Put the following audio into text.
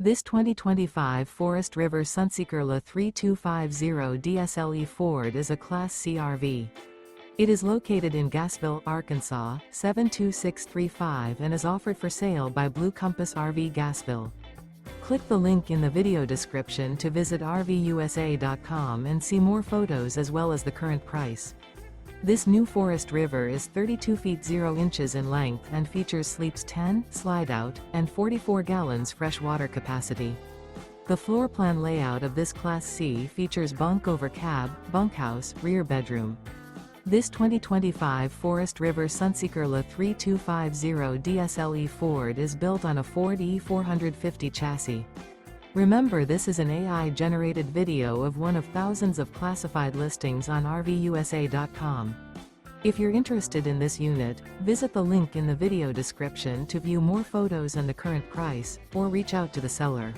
This 2025 Forest River Sunseeker LA 3250 DSLE Ford is a Class C RV. It is located in Gassville, Arkansas, 72635 and is offered for sale by Blue Compass RV Gassville. Click the link in the video description to visit RVUSA.com and see more photos as well as the current price. This new Forest River is 32 feet 0 inches in length and features sleeps 10, Slideout, and 44 gallons fresh water capacity. The floor plan layout of this Class C features bunk over cab, bunkhouse, rear bedroom. This 2025 Forest River Sunseeker LA 3250 DSLE Ford is built on a Ford E450 chassis. Remember, this is an AI-generated video of one of thousands of classified listings on RVUSA.com. If you're interested in this unit, visit the link in the video description to view more photos and the current price, or reach out to the seller.